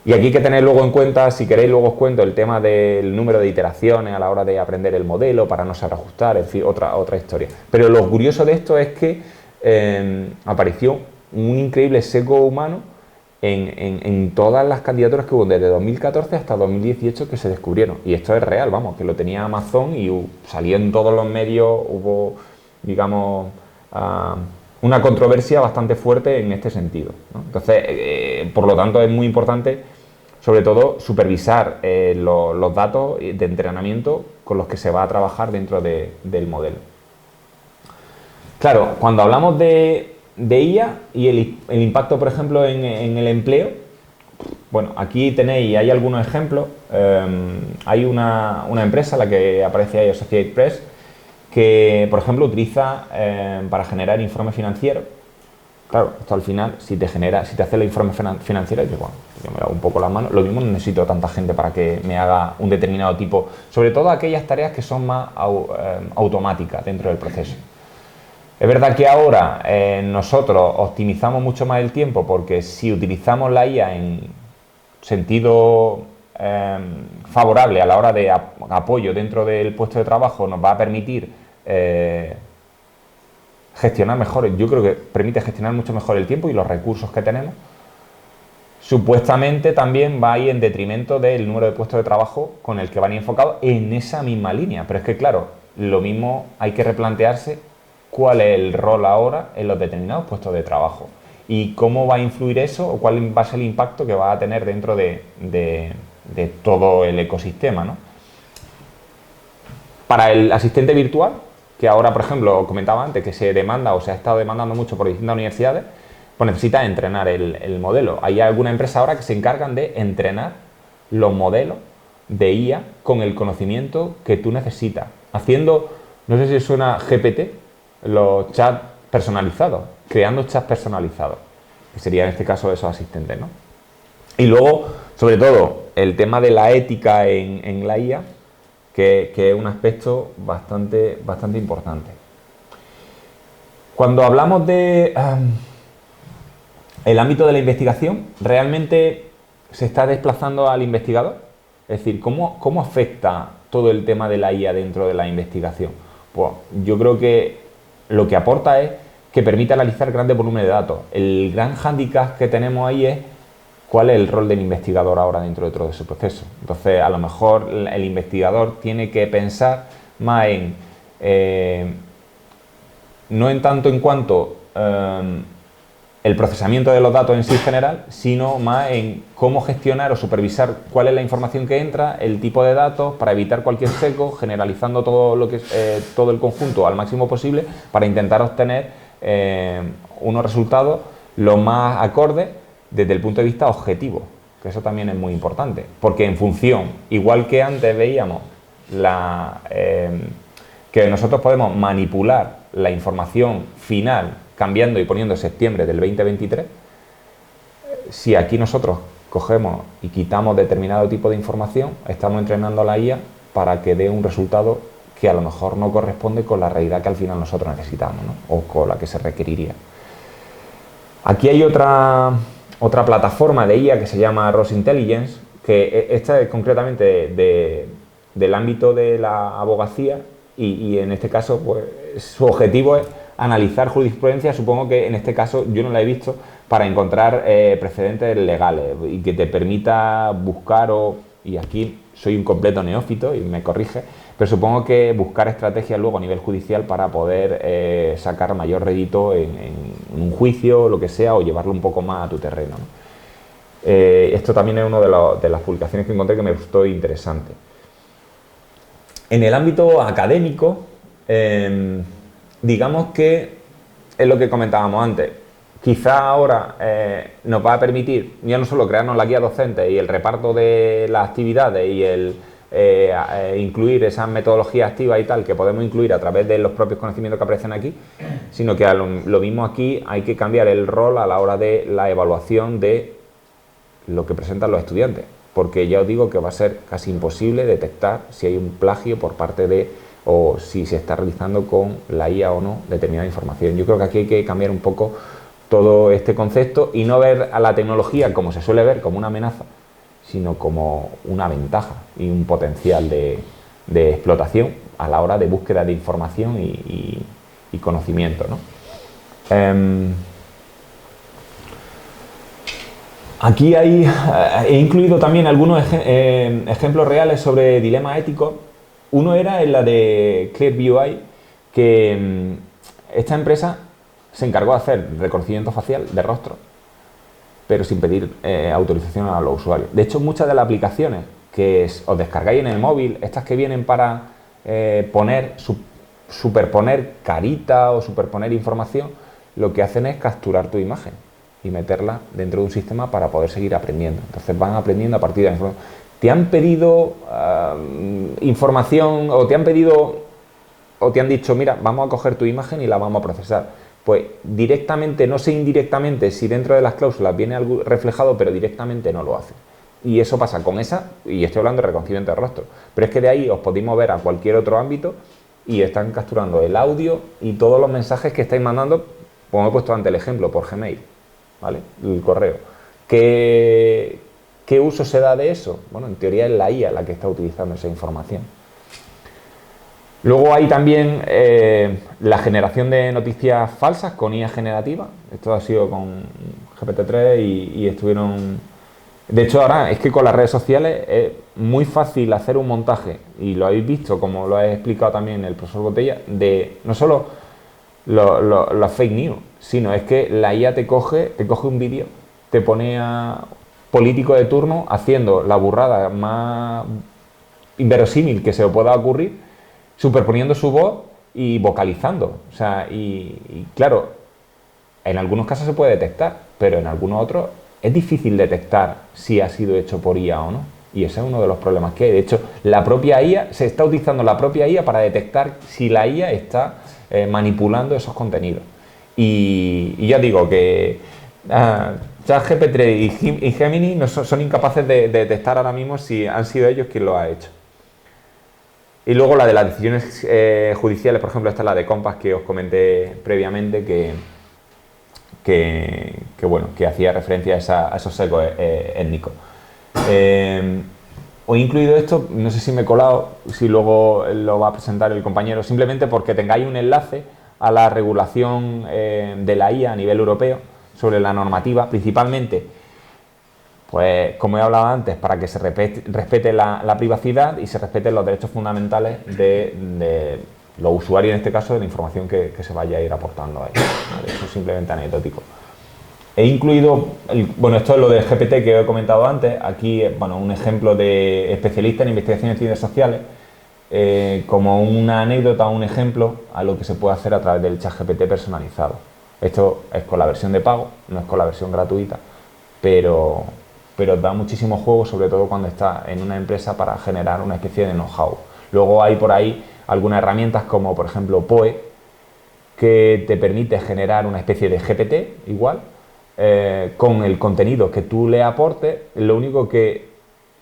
[SPEAKER 2] Y aquí hay que tener luego en cuenta, si queréis luego os cuento el tema del número de iteraciones a la hora de aprender el modelo para no sobreajustar, en fin, otra historia. Pero lo curioso de esto es que apareció un increíble sesgo humano en todas las candidaturas que hubo desde 2014 hasta 2018 que se descubrieron. Y esto es real, vamos, que lo tenía Amazon y salió en todos los medios, hubo, digamos, una controversia bastante fuerte en este sentido, ¿no? Entonces, por lo tanto, es muy importante, sobre todo, supervisar los datos de entrenamiento con los que se va a trabajar dentro del modelo. Claro, cuando hablamos de IA y el impacto, por ejemplo, en el empleo, bueno, aquí tenéis, hay algunos ejemplos. Hay una empresa, la que aparece ahí, Associated Press, que, por ejemplo, utiliza para generar informes financieros. Claro, esto al final, si te hace el informe financiero, dices, bueno, yo me hago un poco las manos, lo mismo no necesito tanta gente para que me haga un determinado tipo, sobre todo aquellas tareas que son más automáticas dentro del proceso. Es verdad que ahora nosotros optimizamos mucho más el tiempo porque si utilizamos la IA en sentido favorable a la hora de apoyo dentro del puesto de trabajo, nos va a permitir gestionar mejor, yo creo que permite gestionar mucho mejor el tiempo y los recursos que tenemos. Supuestamente también va a ir en detrimento del número de puestos de trabajo con el que van a ir enfocados en esa misma línea, pero es que claro, lo mismo hay que replantearse cuál es el rol ahora en los determinados puestos de trabajo y cómo va a influir eso o cuál va a ser el impacto que va a tener dentro de todo el ecosistema, ¿no? Para el asistente virtual, que ahora, por ejemplo, comentaba antes que se demanda o se ha estado demandando mucho por distintas universidades, pues necesita entrenar el modelo. Hay algunas empresas ahora que se encargan de entrenar los modelos de IA con el conocimiento que tú necesitas, haciendo, no sé si suena GPT, los chats personalizados, creando chats personalizados, que sería en este caso esos asistentes, ¿no? Y luego, sobre todo, el tema de la ética en la IA, que es un aspecto bastante importante. Cuando hablamos de el ámbito de la investigación, realmente se está desplazando al investigador. Es decir, ¿cómo afecta todo el tema de la IA dentro de la investigación? Pues yo creo que lo que aporta es que permite analizar grandes volúmenes de datos. El gran hándicap que tenemos ahí es cuál es el rol del investigador ahora dentro de todo ese proceso. Entonces, a lo mejor el investigador tiene que pensar más en, no en tanto en cuanto el procesamiento de los datos en sí general, sino más en cómo gestionar o supervisar cuál es la información que entra, el tipo de datos, para evitar cualquier sesgo, generalizando todo el conjunto al máximo posible para intentar obtener unos resultados lo más acordes desde el punto de vista objetivo. que eso también es muy importante, porque en función, igual que antes veíamos que nosotros podemos manipular la información final cambiando y poniendo septiembre del 2023, si aquí nosotros cogemos y quitamos determinado tipo de información, estamos entrenando a la IA para que dé un resultado que a lo mejor no corresponde con la realidad que al final nosotros necesitamos, ¿no? O con la que se requeriría. Aquí hay otra plataforma de IA que se llama Ross Intelligence, que esta es concretamente del ámbito de la abogacía y en este caso pues, su objetivo es analizar jurisprudencia, supongo que en este caso yo no la he visto, para encontrar precedentes legales y que te permita buscar y aquí soy un completo neófito y me corrige, pero supongo que buscar estrategias luego a nivel judicial para poder sacar mayor rédito en un juicio, lo que sea, o llevarlo un poco más a tu terreno, ¿no? Esto también es una de las publicaciones que encontré que me gustó interesante. En el ámbito académico, digamos que es lo que comentábamos antes. Quizá ahora nos va a permitir ya no solo crearnos la guía docente y el reparto de las actividades y el incluir esas metodologías activas y tal que podemos incluir a través de los propios conocimientos que aparecen aquí, sino que lo mismo aquí hay que cambiar el rol a la hora de la evaluación de lo que presentan los estudiantes, porque ya os digo que va a ser casi imposible detectar si hay un plagio por parte o si se está realizando con la IA o no determinada información. Yo creo que aquí hay que cambiar un poco todo este concepto y no ver a la tecnología como se suele ver, como una amenaza, sino como una ventaja y un potencial de explotación a la hora de búsqueda de información y conocimiento, ¿no? Aquí he incluido también algunos ejemplos reales sobre dilemas éticos. Uno era en la de Clearview AI, que esta empresa se encargó de hacer reconocimiento facial de rostro, pero sin pedir autorización a los usuarios. De hecho, muchas de las aplicaciones que os descargáis en el móvil, estas que vienen para superponer carita o superponer información, lo que hacen es capturar tu imagen y meterla dentro de un sistema para poder seguir aprendiendo. Entonces van aprendiendo a partir de la información. Te han pedido información o te han dicho, mira, vamos a coger tu imagen y la vamos a procesar. Pues directamente, no sé indirectamente si dentro de las cláusulas viene algo reflejado, pero directamente no lo hace. Y eso pasa con esa, y estoy hablando de reconocimiento de rostro, pero es que de ahí os podéis mover a cualquier otro ámbito y están capturando el audio y todos los mensajes que estáis mandando, como he puesto ante el ejemplo, por Gmail, ¿vale? El correo. ¿Qué uso se da de eso? Bueno, en teoría es la IA la que está utilizando esa información. Luego hay también la generación de noticias falsas con IA generativa. Esto ha sido con GPT-3 y estuvieron... De hecho, ahora es que con las redes sociales es muy fácil hacer un montaje, y lo habéis visto, como lo ha explicado también el profesor Botella, de no solo los fake news, sino es que la IA te coge un vídeo, te pone a político de turno haciendo la burrada más inverosímil que se le pueda ocurrir, superponiendo su voz y vocalizando. O sea, y claro, en algunos casos se puede detectar, pero en algunos otros es difícil detectar si ha sido hecho por IA o no. Y ese es uno de los problemas que hay. De hecho, la propia IA, se está utilizando la propia IA para detectar si la IA está manipulando esos contenidos. Y ya digo que ChatGPT y Gemini no son incapaces de detectar ahora mismo si han sido ellos quien lo ha hecho. Y luego la de las decisiones judiciales, por ejemplo, esta es la de Compass que os comenté previamente, que hacía referencia a esos sesgos étnicos. Os he incluido esto, no sé si me he colado, si luego lo va a presentar el compañero, simplemente porque tengáis un enlace a la regulación de la IA a nivel europeo sobre la normativa, principalmente, pues como he hablado antes, para que se respete la privacidad y se respeten los derechos fundamentales de los usuarios, en este caso, de la información que se vaya a ir aportando ahí. ¿Vale? Eso es simplemente anecdótico. He incluido, esto es lo del GPT que he comentado antes, aquí, un ejemplo de especialista en investigación en ciencias sociales, como una anécdota o un ejemplo a lo que se puede hacer a través del ChatGPT personalizado. Esto es con la versión de pago, no es con la versión gratuita, pero pero da muchísimo juego, sobre todo cuando estás en una empresa, para generar una especie de know-how. Luego hay por ahí algunas herramientas como por ejemplo Poe, que te permite generar una especie de GPT igual, con el contenido que tú le aportes. Lo único que,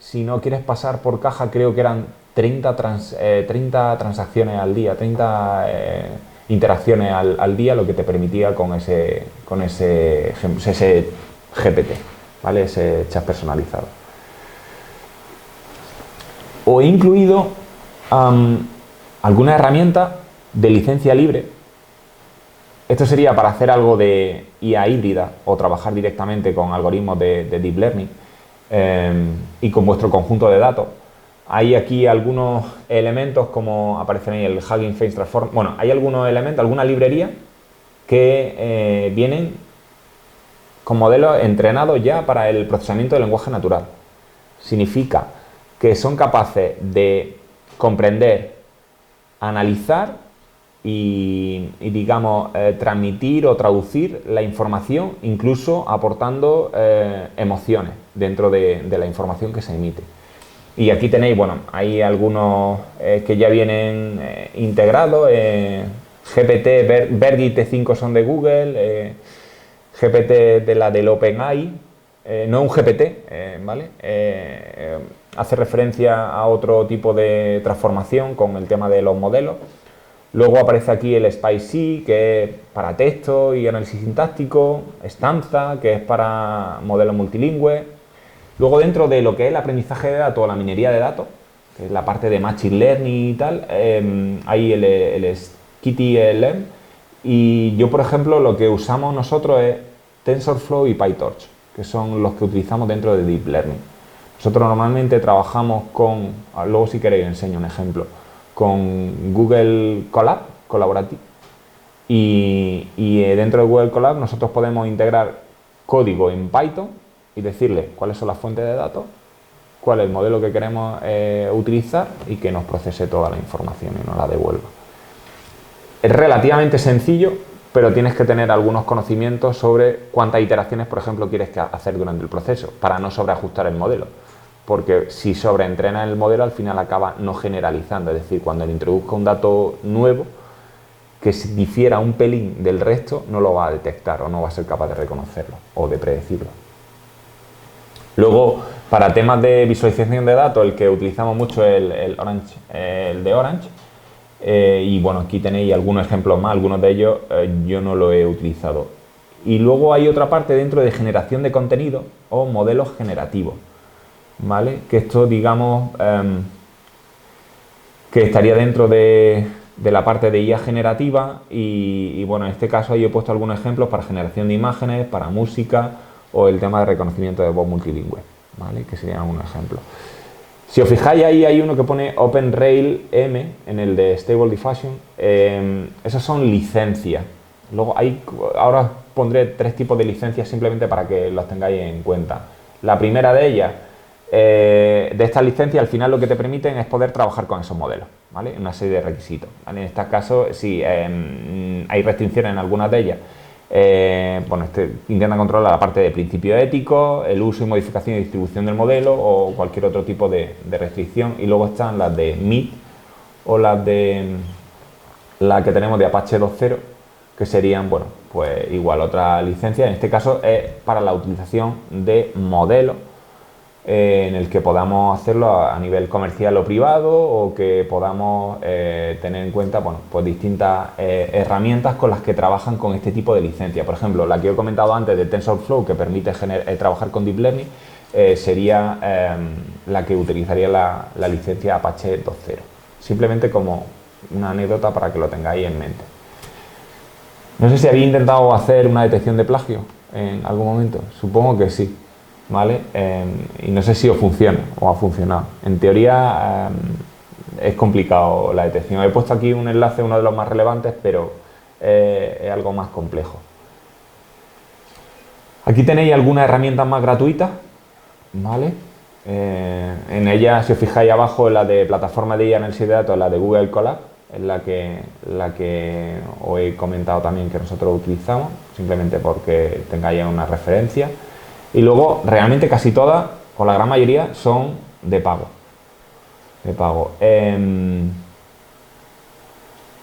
[SPEAKER 2] si no quieres pasar por caja, creo que eran 30 transacciones al día, 30 interacciones al día, lo que te permitía con ese GPT, ¿vale? Ese chat personalizado. O he incluido alguna herramienta de licencia libre. Esto sería para hacer algo de IA híbrida o trabajar directamente con algoritmos de Deep Learning y con vuestro conjunto de datos. Hay aquí algunos elementos, como aparecen ahí, el Hugging Face Transform. Bueno, hay algunos elementos, alguna librería que vienen con modelos entrenados ya para el procesamiento del lenguaje natural. Significa que son capaces de comprender, analizar y digamos, transmitir o traducir la información, incluso aportando emociones dentro de la información que se emite. Y aquí tenéis, bueno, hay algunos que ya vienen integrados, GPT, Verdi T5 son de Google, GPT de la del OpenAI, no un GPT, ¿vale? Hace referencia a otro tipo de transformación con el tema de los modelos. Luego aparece aquí el SPICY, que es para texto y análisis sintáctico, Stanza, que es para modelos multilingües. Luego, dentro de lo que es el aprendizaje de datos o la minería de datos, que es la parte de Machine Learning y tal, hay el SkittyLM, y yo, por ejemplo, lo que usamos nosotros es TensorFlow y PyTorch, que son los que utilizamos dentro de Deep Learning. Nosotros normalmente trabajamos con, luego si queréis enseño un ejemplo, con Google Colab, Collaborative, y dentro de Google Colab nosotros podemos integrar código en Python y decirle cuáles son las fuentes de datos, cuál es el modelo que queremos utilizar y que nos procese toda la información y nos la devuelva. Es relativamente sencillo, pero tienes que tener algunos conocimientos sobre cuántas iteraciones, por ejemplo, quieres hacer durante el proceso, para no sobreajustar el modelo. Porque si sobreentrenas el modelo, al final acaba no generalizando. Es decir, cuando le introduzca un dato nuevo que difiera un pelín del resto, no lo va a detectar o no va a ser capaz de reconocerlo o de predecirlo. Luego, para temas de visualización de datos, el que utilizamos mucho es el de Orange. Y bueno, aquí tenéis algunos ejemplos más, algunos de ellos yo no lo he utilizado. Y luego hay otra parte dentro de generación de contenido o modelos generativos, ¿vale? Que esto, digamos, que estaría dentro de la parte de IA generativa y bueno, en este caso yo he puesto algunos ejemplos para generación de imágenes, para música o el tema de reconocimiento de voz multilingüe, ¿vale? Que serían un ejemplo. Si os fijáis, ahí hay uno que pone OpenRail M en el de Stable Diffusion. Esas son licencias. Luego ahora os pondré 3 tipos de licencias simplemente para que los tengáis en cuenta. La primera de ellas, de estas licencias, al final lo que te permiten es poder trabajar con esos modelos, ¿vale? Una serie de requisitos, ¿vale? En este caso, sí, hay restricciones en algunas de ellas. Bueno, intenta controlar la parte de principios éticos, el uso y modificación y distribución del modelo o cualquier otro tipo de restricción. Y luego están las de MIT o las de la que tenemos de Apache 2.0, que serían, bueno, pues igual otra licencia. En este caso es para la utilización de modelos en el que podamos hacerlo a nivel comercial o privado, o que podamos tener en cuenta, bueno, pues distintas herramientas con las que trabajan con este tipo de licencia. Por ejemplo, la que he comentado antes de TensorFlow, que permite trabajar con Deep Learning, sería la que utilizaría la licencia Apache 2.0. Simplemente como una anécdota para que lo tengáis en mente. No sé si habéis intentado hacer una detección de plagio en algún momento. Supongo que sí, ¿vale? Y no sé si os funciona o ha funcionado. En teoría es complicado la detección. He puesto aquí un enlace, uno de los más relevantes, pero es algo más complejo. Aquí tenéis algunas herramientas más gratuitas, ¿vale? En ellas, si os fijáis abajo, la de plataforma de IA análisis de datos, la de Google Colab, es la que os he comentado también que nosotros utilizamos, simplemente porque tengáis una referencia. Y luego, realmente casi todas, o la gran mayoría, son de pago.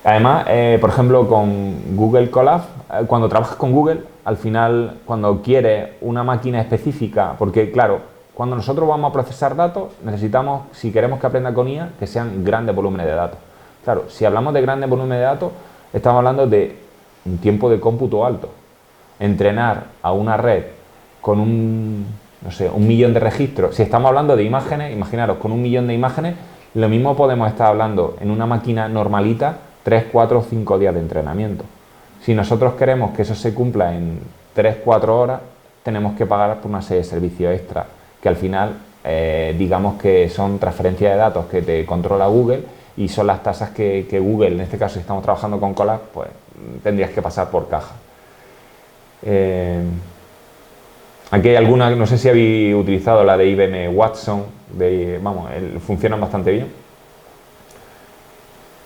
[SPEAKER 2] Además, por ejemplo, con Google Colab, cuando trabajas con Google, al final, cuando quieres una máquina específica, porque claro, cuando nosotros vamos a procesar datos, necesitamos, si queremos que aprenda con IA, que sean grandes volúmenes de datos. Claro, si hablamos de grandes volúmenes de datos, estamos hablando de un tiempo de cómputo alto. Entrenar a una red con no sé, 1 millón de registros. Si estamos hablando de imágenes, imaginaros, con 1 millón de imágenes, lo mismo podemos estar hablando en una máquina normalita 3, 4 o 5 días de entrenamiento. Si nosotros queremos que eso se cumpla en 3, 4 horas, tenemos que pagar por una serie de servicios extra, que al final, digamos que son transferencias de datos que te controla Google y son las tasas que Google, en este caso si estamos trabajando con Colab, pues tendrías que pasar por caja. Aquí hay alguna, no sé si habéis utilizado la de IBM Watson, funcionan bastante bien.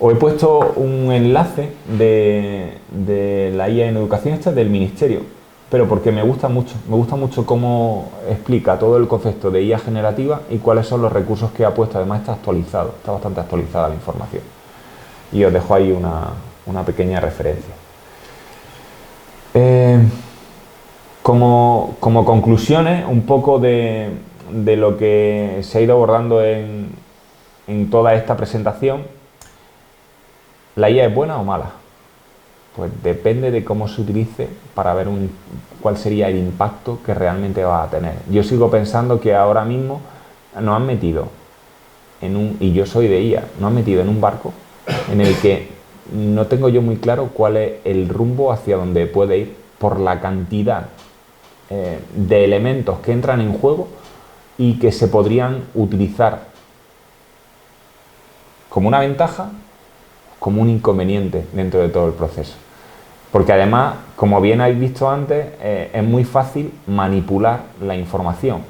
[SPEAKER 2] Os he puesto un enlace de la IA en educación, esta del Ministerio, pero porque me gusta mucho cómo explica todo el concepto de IA generativa y cuáles son los recursos que ha puesto. Además está actualizado, está bastante actualizada la información. Y os dejo ahí una pequeña referencia. Como conclusiones, un poco de lo que se ha ido abordando en toda esta presentación. ¿La IA es buena o mala? Pues depende de cómo se utilice para ver cuál sería el impacto que realmente va a tener. Yo sigo pensando que ahora mismo nos han metido y yo soy de IA, nos han metido en un barco en el que no tengo yo muy claro cuál es el rumbo hacia donde puede ir por la cantidad de elementos que entran en juego y que se podrían utilizar como una ventaja, como un inconveniente dentro de todo el proceso. Porque además, como bien habéis visto antes, es muy fácil manipular la información.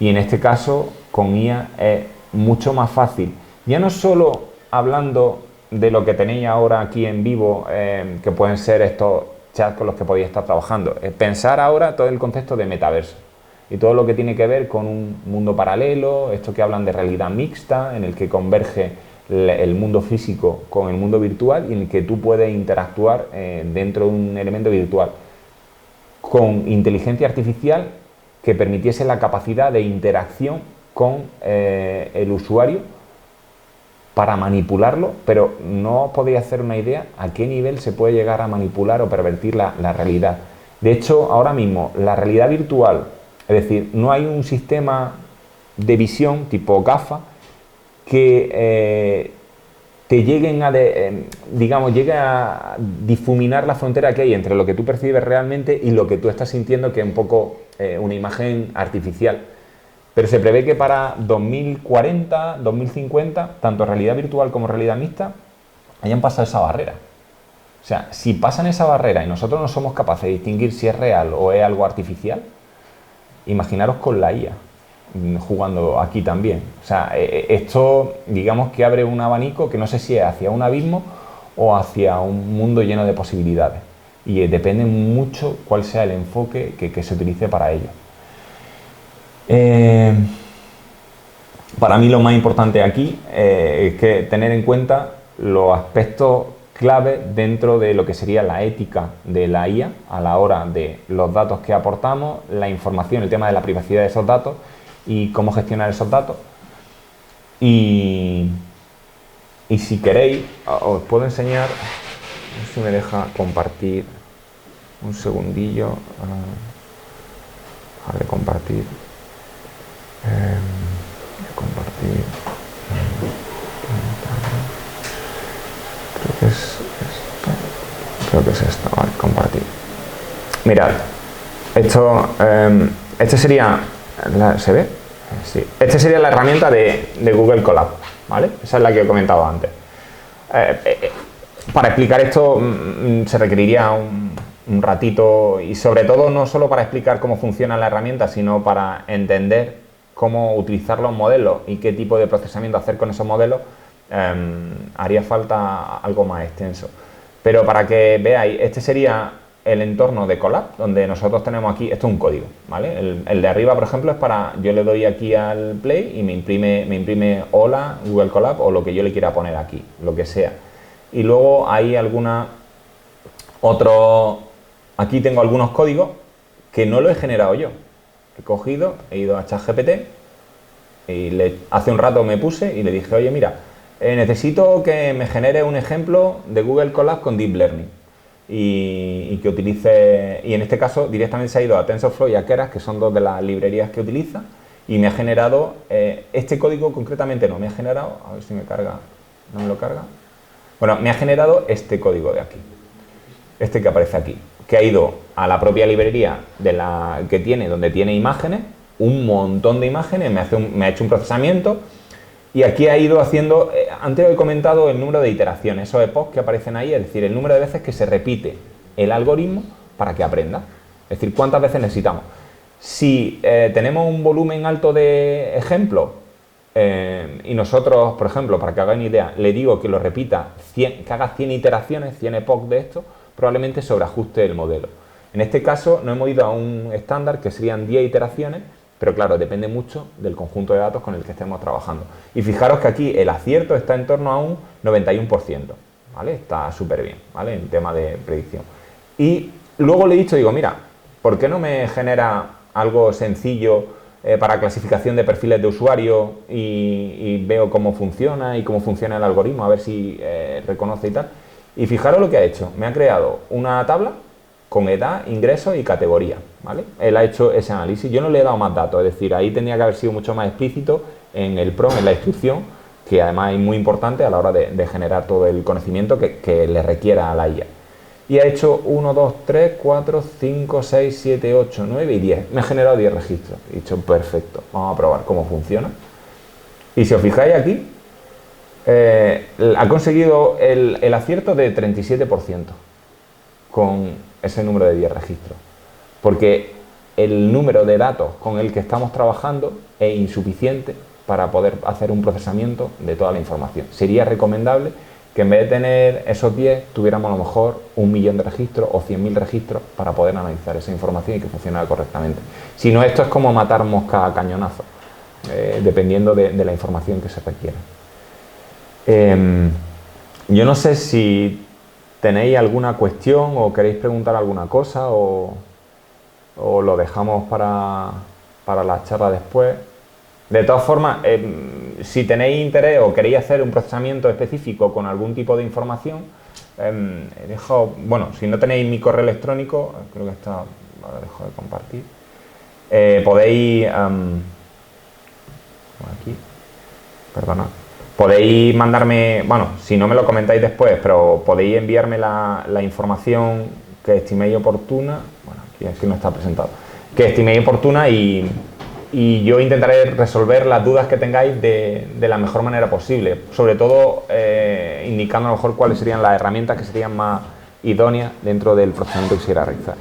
[SPEAKER 2] Y en este caso, con IA es mucho más fácil. Ya no solo hablando de lo que tenéis ahora aquí en vivo, que pueden ser estos chats con los que podéis estar trabajando. Pensar ahora todo el concepto de metaverso y todo lo que tiene que ver con un mundo paralelo, esto que hablan de realidad mixta, en el que converge el mundo físico con el mundo virtual y en el que tú puedes interactuar dentro de un elemento virtual con inteligencia artificial que permitiese la capacidad de interacción con el usuario para manipularlo, pero no os podéis hacer una idea a qué nivel se puede llegar a manipular o pervertir la realidad. De hecho, ahora mismo, la realidad virtual, es decir, no hay un sistema de visión tipo GAFA que te lleguen llegue a difuminar la frontera que hay entre lo que tú percibes realmente y lo que tú estás sintiendo, que es un poco una imagen artificial. Pero se prevé que para 2040, 2050, tanto realidad virtual como realidad mixta hayan pasado esa barrera. O sea, si pasan esa barrera y nosotros no somos capaces de distinguir si es real o es algo artificial, imaginaros con la IA jugando aquí también. O sea, esto digamos que abre un abanico que no sé si es hacia un abismo o hacia un mundo lleno de posibilidades. Y depende mucho cuál sea el enfoque que se utilice para ello. Para mí lo más importante aquí es que tener en cuenta los aspectos clave dentro de lo que sería la ética de la IA a la hora de los datos que aportamos, la información, el tema de la privacidad de esos datos y cómo gestionar esos datos. Y si queréis, os puedo enseñar, no sé si me deja compartir un segundillo, dejar de compartir. Creo que es esto, vale, compartir. Mirad, este sería, ¿se ve? Sí. Esta sería la herramienta de Google Colab, ¿vale? Esa es la que he comentado antes. Para explicar esto se requeriría un ratito y sobre todo no solo para explicar cómo funciona la herramienta, sino para entender cómo utilizar los modelos y qué tipo de procesamiento hacer con esos modelos. Haría falta algo más extenso. Pero para que veáis, este sería el entorno de Colab, donde nosotros tenemos aquí, esto es un código, ¿vale? El de arriba, por ejemplo, es para, yo le doy aquí al play y me imprime hola, Google Colab o lo que yo le quiera poner aquí, lo que sea. Y luego hay aquí tengo algunos códigos que no lo he generado yo. He cogido, he ido a ChatGPT y hace un rato me puse y le dije, oye, mira, necesito que me genere un ejemplo de Google Colab con Deep Learning y que utilice, y en este caso directamente se ha ido a TensorFlow y a Keras, que son dos de las librerías que utiliza, y me ha generado, este código concretamente no me ha generado, a ver si me carga, no me lo carga, bueno, me ha generado este código de aquí, este que aparece aquí, que ha ido a la propia librería donde tiene imágenes, un montón de imágenes, me ha hecho un procesamiento. Y aquí ha ido haciendo, antes he comentado el número de iteraciones, esos epochs que aparecen ahí, es decir, el número de veces que se repite el algoritmo para que aprenda. Es decir, cuántas veces necesitamos. Si tenemos un volumen alto de ejemplos y nosotros, por ejemplo, para que hagan idea, le digo que lo repita, que haga 100 iteraciones, 100 epochs de esto, probablemente sobreajuste el modelo. En este caso no hemos ido a un estándar que serían 10 iteraciones, pero claro, depende mucho del conjunto de datos con el que estemos trabajando. Y fijaros que aquí el acierto está en torno a un 91%, ¿vale? Está súper bien, ¿vale? En tema de predicción. Y luego le he dicho, digo, mira, ¿por qué no me genera algo sencillo para clasificación de perfiles de usuario y veo cómo funciona y cómo funciona el algoritmo, a ver si reconoce y tal? Y fijaros lo que ha hecho. Me ha creado una tabla con edad, ingresos y categoría, ¿vale? Él ha hecho ese análisis, yo no le he dado más datos, es decir, ahí tenía que haber sido mucho más explícito en el prompt, en la instrucción, que además es muy importante a la hora de generar todo el conocimiento que le requiera a la IA. Y ha hecho 1, 2, 3, 4, 5, 6, 7, 8, 9 y 10. Me ha generado 10 registros. He dicho, perfecto, vamos a probar cómo funciona. Y si os fijáis aquí, ha conseguido el acierto de 37% con ese número de 10 registros, porque el número de datos con el que estamos trabajando es insuficiente para poder hacer un procesamiento de toda la información. Sería recomendable que en vez de tener esos 10 tuviéramos a lo mejor 1.000.000 de registros o 100.000 registros para poder analizar esa información y que funcionara correctamente. Si no, esto es como matar mosca a cañonazo, dependiendo de la información que se requiera. Yo no sé si ¿tenéis alguna cuestión o queréis preguntar alguna cosa o lo dejamos para la charla después? De todas formas, si tenéis interés o queréis hacer un procesamiento específico con algún tipo de información, he dejado, bueno, si no tenéis mi correo electrónico, creo que está, ahora dejo de compartir, podéis, aquí, perdona. Podéis mandarme, bueno, si no me lo comentáis después, pero podéis enviarme la información que estiméis oportuna, bueno, aquí es que no está presentado, que estiméis oportuna y yo intentaré resolver las dudas que tengáis de la mejor manera posible, sobre todo indicando a lo mejor cuáles serían las herramientas que serían más idóneas dentro del procedimiento que quisiera realizar.